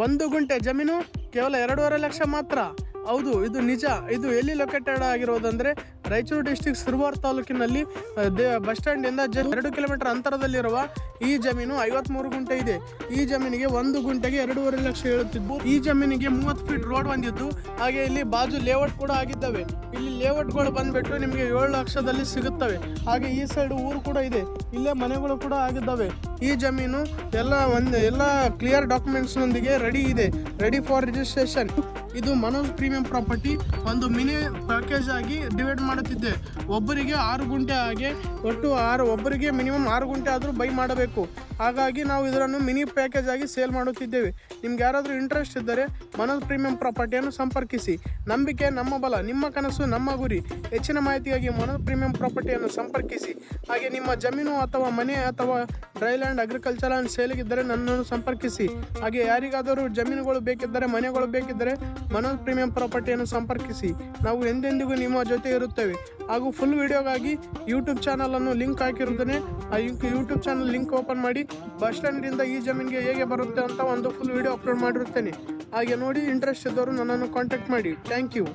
1 ಗುಂಟೆ ಜಮೀನು ಕೇವಲ 2.5 ಲಕ್ಷ ಮಾತ್ರ. ಹೌದು, ಇದು ನಿಜ. ಇದು ಎಲ್ಲಿ ಲೊಕೇಟೆಡ್ ಆಗಿರೋದಂದರೆ ರಾಯಚೂರು ಡಿಸ್ಟಿಕ್ ಸಿರುವಾರ್ ತಾಲೂಕಿನಲ್ಲಿ ಬಸ್ ಸ್ಟ್ಯಾಂಡಿಂದ 2 ಕಿಲೋಮೀಟರ್ ಅಂತರದಲ್ಲಿರುವ ಈ ಜಮೀನು 53 ಗುಂಟೆ ಇದೆ. ಈ ಜಮೀನಿಗೆ 1 ಗುಂಟೆಗೆ 2.5 ಲಕ್ಷ ಹೇಳುತ್ತಿದ್ದು, ಈ ಜಮೀನಿಗೆ 30 ಫೀಟ್ ರೋಡ್ ಬಂದಿದ್ದು, ಹಾಗೆ ಇಲ್ಲಿ ಬಾಜು ಲೇಔಟ್ ಕೂಡ ಆಗಿದ್ದಾವೆ. ಇಲ್ಲಿ ಲೇಔಟ್ಗಳು ಬಂದ್ಬಿಟ್ಟು ನಿಮಗೆ 7 ಲಕ್ಷದಲ್ಲಿ ಸಿಗುತ್ತವೆ. ಹಾಗೆ ಈ ಸೈಡ್ ಊರು ಕೂಡ ಇದೆ, ಇಲ್ಲೇ ಮನೆಗಳು ಕೂಡ ಆಗಿದ್ದಾವೆ. ಈ ಜಮೀನು ಎಲ್ಲ ಕ್ಲಿಯರ್ ಡಾಕ್ಯುಮೆಂಟ್ಸ್ನೊಂದಿಗೆ ರೆಡಿ ಇದೆ, ರೆಡಿ ಫಾರ್ ರಿಜಿಸ್ಟ್ರೇಷನ್. ಇದು ಮನೋಜ್ ಪ್ರೀಮಿಯಂ ಪ್ರಾಪರ್ಟಿ ಒಂದು ಮಿನಿ ಪ್ಯಾಕೇಜ್ ಆಗಿ ಡಿವೈಡ್ ಮಾಡುತ್ತಿದ್ದೆ. ಒಬ್ಬರಿಗೆ 6 ಗುಂಟೆ, ಹಾಗೆ ಒಟ್ಟು ಒಬ್ಬರಿಗೆ ಮಿನಿಮಮ್ 6 ಗುಂಟೆ ಆದರೂ ಬೈ ಮಾಡಬೇಕು. ಹಾಗಾಗಿ ನಾವು ಇದನ್ನು ಮಿನಿ ಪ್ಯಾಕೇಜ್ ಆಗಿ ಸೇಲ್ ಮಾಡುತ್ತಿದ್ದೇವೆ. ನಿಮ್ಗೆ ಯಾರಾದರೂ ಇಂಟ್ರೆಸ್ಟ್ ಇದ್ದರೆ ಮನೋಜ್ ಪ್ರೀಮಿಯಂ ಪ್ರಾಪರ್ಟಿಯನ್ನು ಸಂಪರ್ಕಿಸಿ. ನಂಬಿಕೆ ನಮ್ಮ ಬಲ, ನಿಮ್ಮ ಕನಸು ನಮ್ಮ ಗುರಿ. ಹೆಚ್ಚಿನ ಮಾಹಿತಿಗಾಗಿ ಮನೋಜ್ ಪ್ರೀಮಿಯಂ ಪ್ರಾಪರ್ಟಿಯನ್ನು ಸಂಪರ್ಕಿಸಿ. ಹಾಗೆ ನಿಮ್ಮ ಜಮೀನು ಅಥವಾ ಮನೆ ಅಥವಾ ಡ್ರೈ ಲ್ಯಾಂಡ್ ಅಗ್ರಿಕಲ್ಚರ್ ಲ್ಯಾಂಡ್ ಸೇಲಿಗಿದ್ದರೆ ನನ್ನನ್ನು ಸಂಪರ್ಕಿಸಿ. ಹಾಗೆ ಯಾರಿಗಾದರೂ ಜಮೀನುಗಳು ಬೇಕಿದ್ದರೆ, ಮನೆಗಳು ಬೇಕಿದ್ದರೆ ಮನೋಜ್ ಪ್ರೀಮಿಯಂ ಪ್ರಾಪರ್ಟಿಯನ್ನು ಸಂಪರ್ಕಿಸಿ. ನಾವು ಎಂದೆಂದಿಗೂ ನಿಮ್ಮ ಜೊತೆ ಇರುತ್ತೇವೆ. ಹಾಗೂ ಫುಲ್ ವಿಡಿಯೋಗಾಗಿ ಯೂಟ್ಯೂಬ್ ಚಾನಲನ್ನು ಲಿಂಕ್ ಹಾಕಿರುತ್ತೇನೆ. ಆ ಯೂಟ್ಯೂಬ್ ಚಾನಲ್ ಲಿಂಕ್ ಓಪನ್ ಮಾಡಿ ಬಸ್ ಸ್ಟ್ಯಾಂಡಿಂದ ಈ ಜಮೀನಿಗೆ ಹೇಗೆ ಬರುತ್ತೆ ಅಂತ ಒಂದು ಫುಲ್ ವಿಡಿಯೋ ಅಪ್ಲೋಡ್ ಮಾಡಿರುತ್ತೇನೆ. ಹಾಗೆ ನೋಡಿ, ಇಂಟ್ರೆಸ್ಟ್ ಇದ್ದವರು ನನ್ನನ್ನು ಕಾಂಟ್ಯಾಕ್ಟ್ ಮಾಡಿ. Thank you.